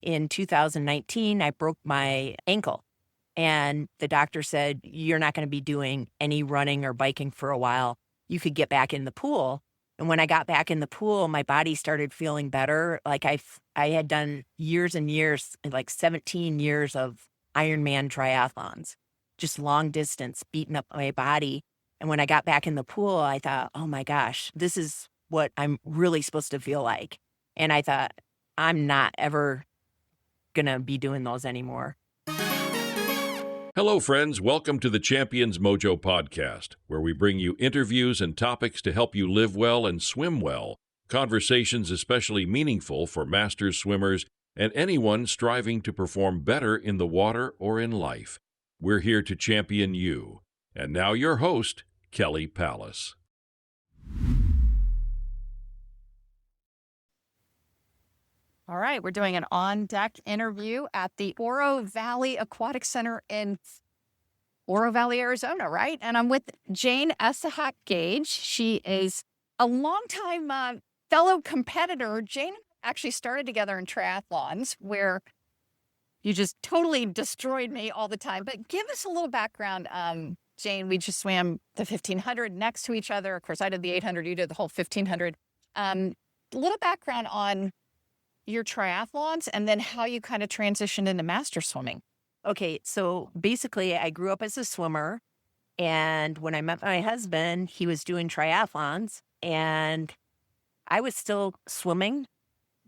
in 2019, I broke my ankle. And the doctor said, you're not going to be doing any running or biking for a while. You could get back in the pool. And when I got back in the pool, my body started feeling better. Like I had done years and years, like 17 years of Ironman triathlons, just long distance, beating up my body. And when I got back in the pool, I thought, oh my gosh, this is what I'm really supposed to feel like. And I thought, I'm not ever going to be doing those anymore. Hello, friends. Welcome to the Champions Mojo podcast, where we bring you interviews and topics to help you live well and swim well. Conversations especially meaningful for masters swimmers and anyone striving to perform better in the water or in life. We're here to champion you. And now your host, Kelly Pallas. All right, we're doing an on-deck interview at the Oro Valley Aquatic Center in Oro Valley, Arizona, right? And I'm with Jane Esahak-Gage. She is a longtime fellow competitor. Jane actually started together in triathlons, where you just totally destroyed me all the time. But give us a little background, Jane. We just swam the 1,500 next to each other. Of course, I did the 800, you did the whole 1,500. A little background on your triathlons and then how you kind of transitioned into master swimming. Okay, so basically I grew up as a swimmer, and when I met my husband, he was doing triathlons, and I was still swimming,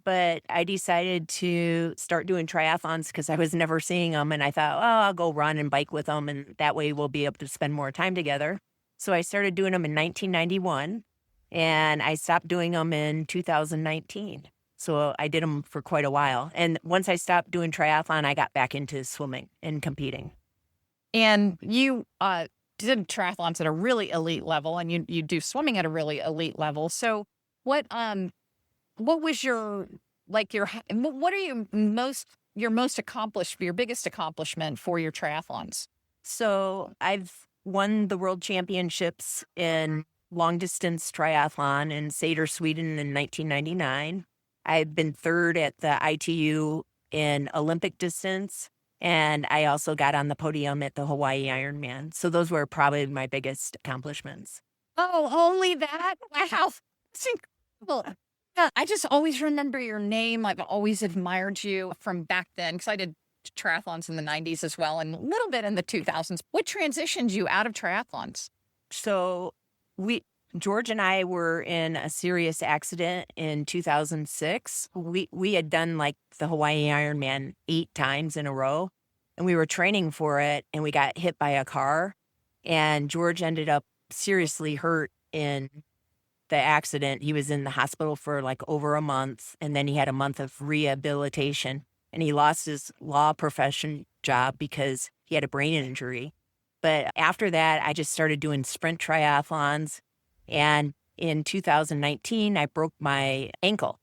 but I decided to start doing triathlons because I was never seeing them, and I thought, oh, I'll go run and bike with them, and that way we'll be able to spend more time together. So I started doing them in 1991, and I stopped doing them in 2019. So I did them for quite a while. And once I stopped doing triathlon, I got back into swimming and competing. And you did triathlons at a really elite level, and you do swimming at a really elite level. So what was your what are your biggest accomplishment for your triathlons? So I've won the world championships in long distance triathlon in Säter, Sweden in 1999. I've been third at the ITU in Olympic distance, and I also got on the podium at the Hawaii Ironman. So those were probably my biggest accomplishments. Oh, only that? Wow. That's incredible. Yeah, I just always remember your name. I've always admired you from back then because I did triathlons in the 90s as well and a little bit in the 2000s. What transitioned you out of triathlons? So George and I were in a serious accident in 2006. We had done like the Hawaii Ironman 8 times in a row, and we were training for it, and we got hit by a car, and George ended up seriously hurt in the accident. He was in the hospital for like over a month, and then he had a month of rehabilitation, and he lost his law profession job because he had a brain injury. But after that, I just started doing sprint triathlons. And in 2019, I broke my ankle,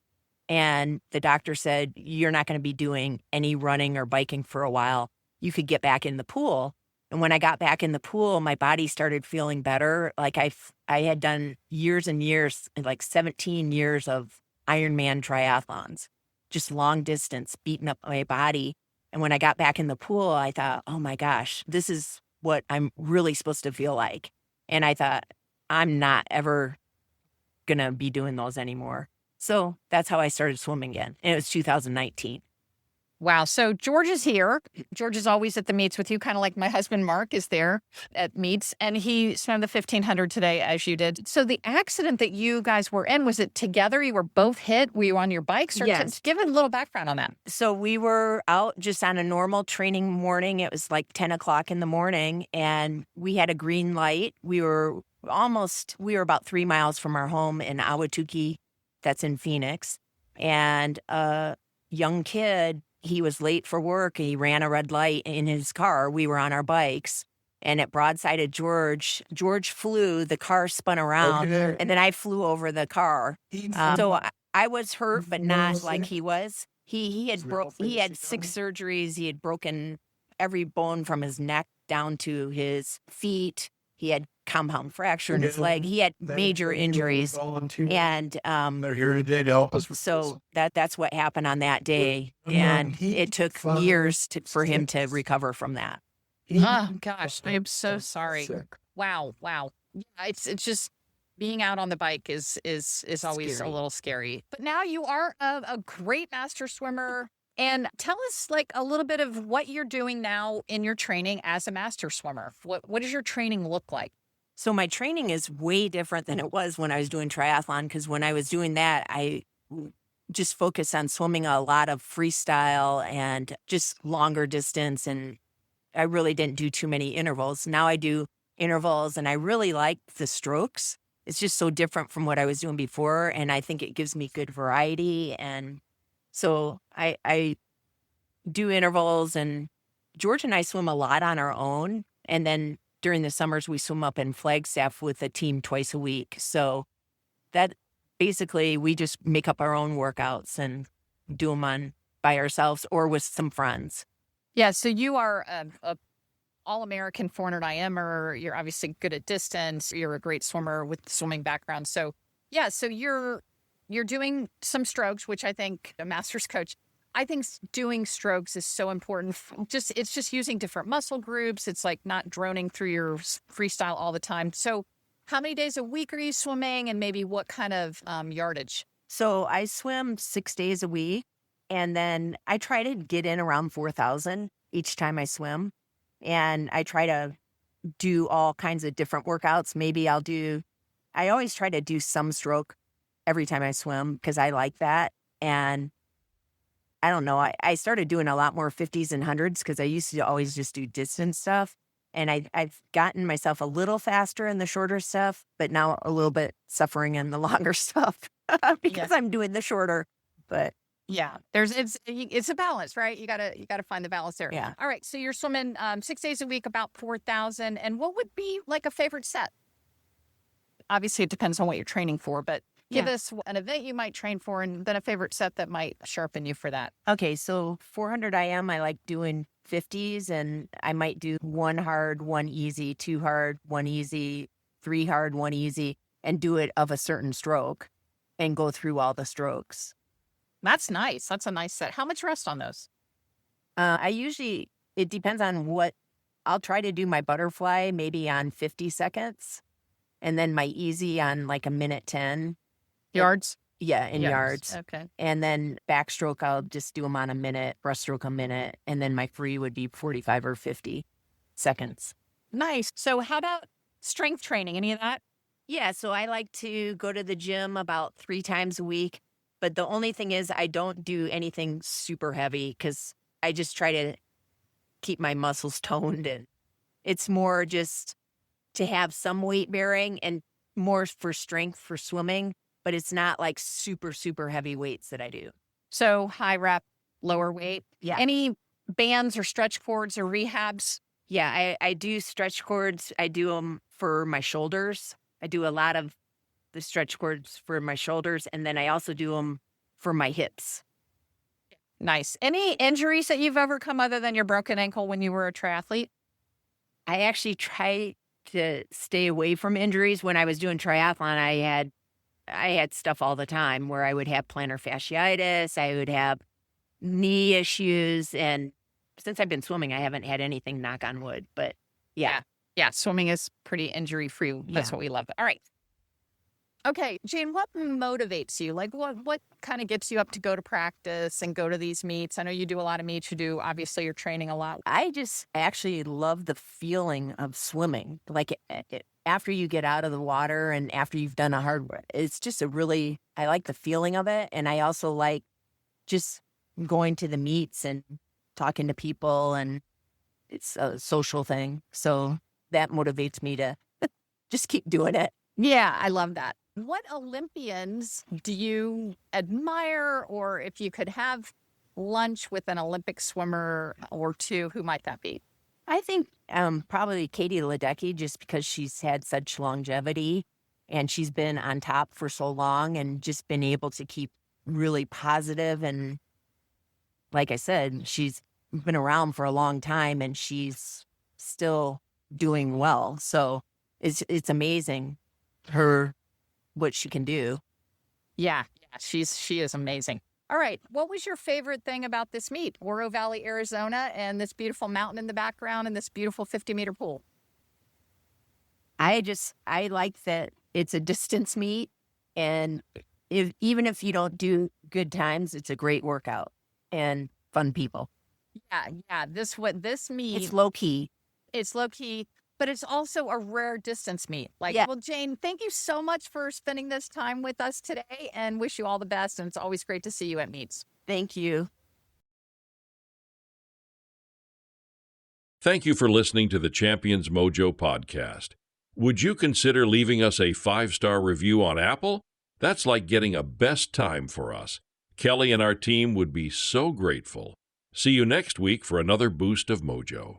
and the doctor said, you're not going to be doing any running or biking for a while. You could get back in the pool. And when I got back in the pool, my body started feeling better. Like I had done years and years, like 17 years of Ironman triathlons, just long distance, beating up my body. And when I got back in the pool, I thought, oh my gosh, this is what I'm really supposed to feel like. And I thought, I'm not ever going to be doing those anymore. So that's how I started swimming again. And it was 2019. Wow. So George is here. George is always at the meets with you, kind of like my husband, Mark, is there at meets. And he swam the 1,500 today, as you did. So the accident that you guys were in, was it together? You were both hit? Were you on your bikes? Or yes. Give it a little background on that. So we were out just on a normal training morning. It was like 10 o'clock in the morning, and we had a green light. We were about 3 miles from our home in Ahwatukee, that's in Phoenix. And a young kid, he was late for work. He ran a red light in his car. We were on our bikes, and it broadsided George. George flew, the car spun around, and then I flew over the car. So I was hurt, but not like he was. He had 6 surgeries. He had broken every bone from his neck down to his feet. He had compound fracture in his leg. He had major injuries. And They're here today to help us. so that's what happened on that day. And it took years for him to recover from that. Oh, gosh, I'm so sorry. Wow. Yeah, it's just being out on the bike is always Scary. a little scary. But now you are a great master swimmer. And tell us like a little bit of what you're doing now in your training as a master swimmer. What does your training look like? So my training is way different than it was when I was doing triathlon, because when I was doing that, I just focused on swimming a lot of freestyle and just longer distance. And I really didn't do too many intervals. Now I do intervals, and I really like the strokes. It's just so different from what I was doing before. And I think it gives me good variety. And so I do intervals, and George and I swim a lot on our own. And then during the summers, we swim up in Flagstaff with a team twice a week. So that basically we just make up our own workouts and do them by ourselves or with some friends. Yeah, so you are a all-American 400 IMer. You're obviously good at distance. You're a great swimmer with the swimming background. So yeah, so you're doing some strokes, which I think a master's coach, I think doing strokes is so important. It's just using different muscle groups. It's like not droning through your freestyle all the time. So how many days a week are you swimming, and maybe what kind of yardage? So I swim 6 days a week, and then I try to get in around 4,000 each time I swim. And I try to do all kinds of different workouts. I always try to do some stroke every time I swim because I like that. And I don't know, I started doing a lot more 50s and 100s because I used to always just do distance stuff. And I've gotten myself a little faster in the shorter stuff, but now a little bit suffering in the longer stuff because I'm doing the shorter. But yeah, it's a balance, right? You gotta find the balance there. Yeah. All right. So you're swimming 6 days a week, about 4,000. And what would be like a favorite set? Obviously, it depends on what you're training for, but give us an event you might train for, and then a favorite set that might sharpen you for that. Okay, so 400 IM, I like doing 50s, and I might do 1 hard, 1 easy, 2 hard, 1 easy, 3 hard, 1 easy, and do it of a certain stroke and go through all the strokes. That's nice. That's a nice set. How much rest on those? It depends on I'll try to do my butterfly maybe on 50 seconds, and then my easy on like a minute 10. Yards? Yeah, in yards. Okay. And then backstroke, I'll just do them on a minute, breaststroke a minute, and then my free would be 45 or 50 seconds. Nice. So how about strength training? Any of that? Yeah, so I like to go to the gym about 3 times a week. But the only thing is I don't do anything super heavy because I just try to keep my muscles toned. And it's more just to have some weight bearing and more for strength for swimming. But it's not like super, super heavy weights that I do. So high rep, lower weight. Yeah. Any bands or stretch cords or rehabs? Yeah, I do stretch cords. I do them for my shoulders. I do a lot of the stretch cords for my shoulders, and then I also do them for my hips. Nice. Any injuries that you've overcome other than your broken ankle when you were a triathlete? I actually try to stay away from injuries. When I was doing triathlon, I had stuff all the time where I would have plantar fasciitis, I would have knee issues, and since I've been swimming, I haven't had anything, knock on wood. But yeah. Yeah, swimming is pretty injury-free. That's what we love. All right. Okay, Jane, what motivates you? Like, what kind of gets you up to go to practice and go to these meets? I know you do a lot of meets. Obviously, you're training a lot. I just actually love the feeling of swimming. Like after you get out of the water and after you've done a hard work, it's just I like the feeling of it. And I also like just going to the meets and talking to people, and it's a social thing. So that motivates me to just keep doing it. Yeah, I love that. What Olympians do you admire, or if you could have lunch with an Olympic swimmer or two, who might that be? I think probably Katie Ledecky, just because she's had such longevity and she's been on top for so long and just been able to keep really positive. And like I said, she's been around for a long time and she's still doing well. So It's amazing what she can do. Yeah, she is amazing. All right, what was your favorite thing about this meet, Oro Valley, Arizona, and this beautiful mountain in the background and this beautiful 50-meter pool? I like that it's a distance meet, and even if you don't do good times, it's a great workout and fun people. Yeah. This meet, It's low key. It's low key, but it's also a rare distance meet. Well, Jane, thank you so much for spending this time with us today, and wish you all the best. And it's always great to see you at meets. Thank you. Thank you for listening to the Champions Mojo podcast. Would you consider leaving us a 5-star review on Apple? That's like getting a best time for us. Kelly and our team would be so grateful. See you next week for another boost of mojo.